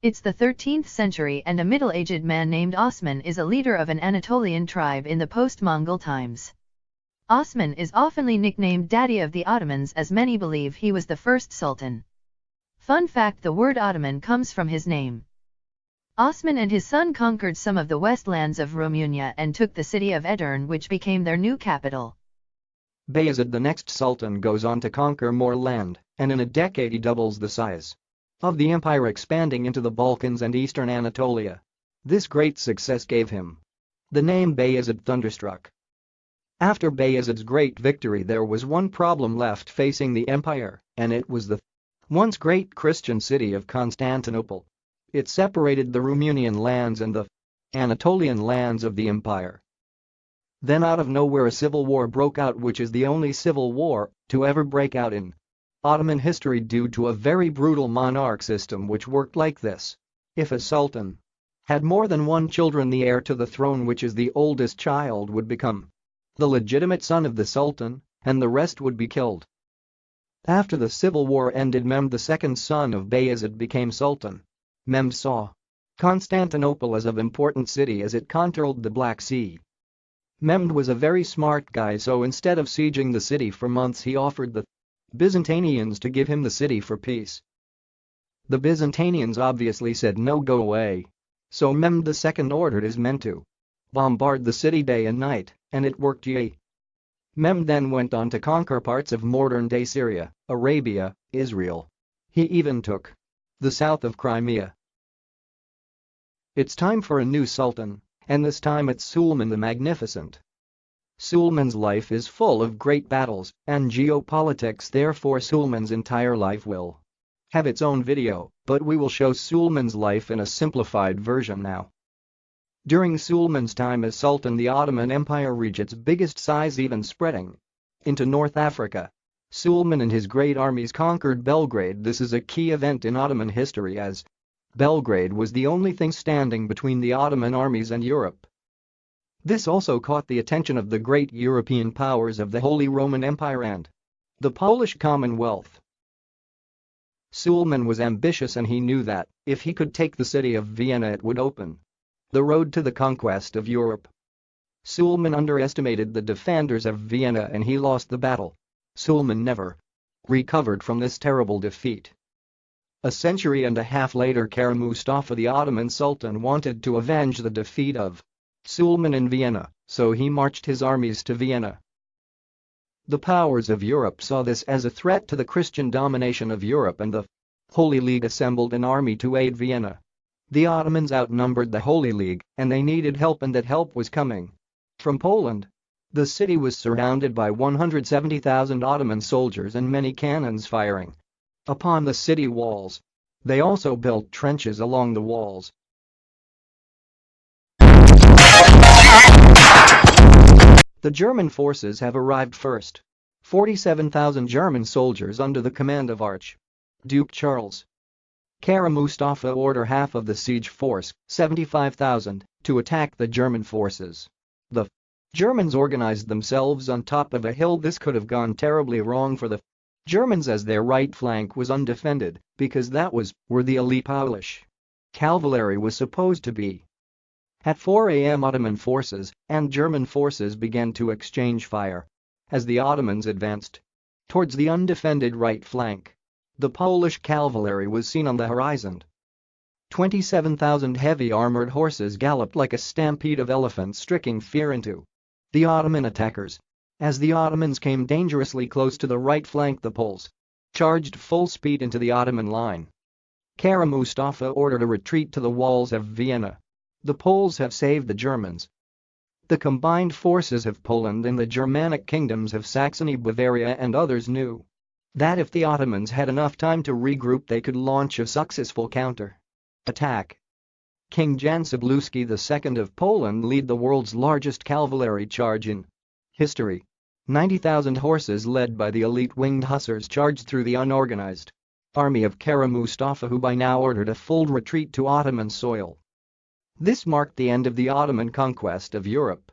It's the 13th century and a middle-aged man named Osman is a leader of an Anatolian tribe in the post-Mongol times. Osman is oftenly nicknamed Daddy of the Ottomans as many believe he was the first sultan. Fun fact: the word Ottoman comes from his name. Osman and his son conquered some of the westlands of Romania and took the city of Edirne, which became their new capital. Bayezid, the next sultan, goes on to conquer more land, and in a decade he doubles the size of the empire, expanding into the Balkans and eastern Anatolia. This great success gave him the name Bayezid Thunderstruck. After Bayezid's great victory, there was one problem left facing the empire, and it was the once great Christian city of Constantinople. It separated the Romanian lands and the Anatolian lands of the empire. Then out of nowhere a civil war broke out, which is the only civil war to ever break out in Ottoman history due to a very brutal monarch system which worked like this. If a sultan had more than one children, the heir to the throne, which is the oldest child, would become the legitimate son of the sultan, and the rest would be killed. After the civil war ended, Mehmed, the second son of Bayezid, became sultan. Mehmed saw Constantinople as an important city as it controlled the Black Sea. Mehmed was a very smart guy, so instead of sieging the city for months, he offered the Byzantinians to give him the city for peace. The Byzantinians obviously said no, go away. So Mehmed II ordered his men to bombard the city day and night, and it worked. Mehmed then went on to conquer parts of modern-day Syria, Arabia, Israel. He even took the south of Crimea. It's time for a new sultan, and this time it's Suleiman the Magnificent. Suleiman's life is full of great battles and geopolitics, therefore Suleiman's entire life will have its own video, but we will show Suleiman's life in a simplified version now. During Suleiman's time as Sultan, the Ottoman Empire reached its biggest size, even spreading into North Africa. Suleiman and his great armies conquered Belgrade. This is a key event in Ottoman history, as Belgrade was the only thing standing between the Ottoman armies and Europe. This also caught the attention of the great European powers of the Holy Roman Empire and the Polish Commonwealth. Suleiman was ambitious, and he knew that if he could take the city of Vienna, it would open the road to the conquest of Europe. Suleiman underestimated the defenders of Vienna and he lost the battle. Suleiman never recovered from this terrible defeat. A century and a half later, Kara Mustafa, the Ottoman Sultan, wanted to avenge the defeat of Suleiman in Vienna, so he marched his armies to Vienna. The powers of Europe saw this as a threat to the Christian domination of Europe, and the Holy League assembled an army to aid Vienna. The Ottomans outnumbered the Holy League, and they needed help, and that help was coming from Poland. The city was surrounded by 170,000 Ottoman soldiers and many cannons firing upon the city walls. They also built trenches along the walls. The German forces have arrived first. 47,000 German soldiers under the command of Archduke Charles. Kara Mustafa ordered half of the siege force, 75,000, to attack the German forces. The Germans organized themselves on top of a hill. This could have gone terribly wrong for the Germans, as their right flank was undefended, because that was where the elite Polish cavalry was supposed to be. At 4 a.m. Ottoman forces and German forces began to exchange fire as the Ottomans advanced towards the undefended right flank. The Polish cavalry was seen on the horizon. 27,000 heavy armored horses galloped like a stampede of elephants, striking fear into the Ottoman attackers. As the Ottomans came dangerously close to the right flank, the Poles charged full speed into the Ottoman line. Kara Mustafa ordered a retreat to the walls of Vienna. The Poles have saved the Germans. The combined forces of Poland and the Germanic kingdoms of Saxony, Bavaria and others knew that if the Ottomans had enough time to regroup, they could launch a successful counter-attack. King Jan Sobieski II of Poland led the world's largest cavalry charge in history. 90,000 horses led by the elite winged hussars charged through the unorganized army of Kara Mustafa, who by now ordered a full retreat to Ottoman soil. This marked the end of the Ottoman conquest of Europe.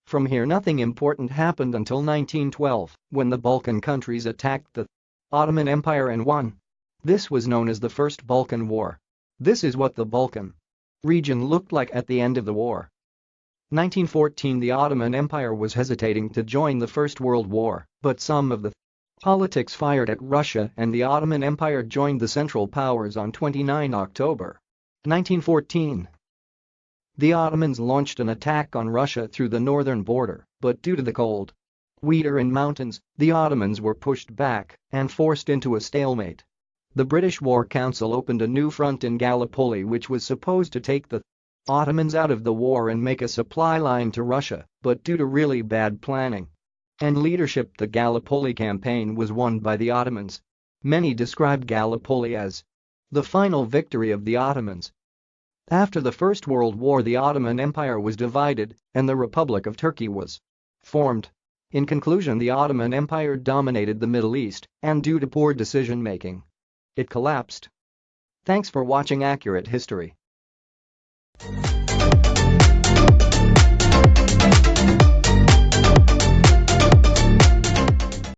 From here nothing important happened until 1912, when the Balkan countries attacked the Ottoman Empire and won. This was known as the First Balkan War. This is what the Balkan region looked like at the end of the war. 1914. The Ottoman Empire was hesitating to join the First World War, but some of the politics fired at Russia and the Ottoman Empire joined the Central Powers on 29 October 1914. The Ottomans launched an attack on Russia through the northern border, but due to the cold winter and mountains, the Ottomans were pushed back and forced into a stalemate. The British War Council opened a new front in Gallipoli which was supposed to take the Ottomans out of the war and make a supply line to Russia, but due to really bad planning and leadership, the Gallipoli campaign was won by the Ottomans. Many described Gallipoli as the final victory of the Ottomans. After the First World War, the Ottoman Empire was divided and the Republic of Turkey was formed. In conclusion, the Ottoman Empire dominated the Middle East, and due to poor decision-making, it collapsed. Thanks for watching Accurate History.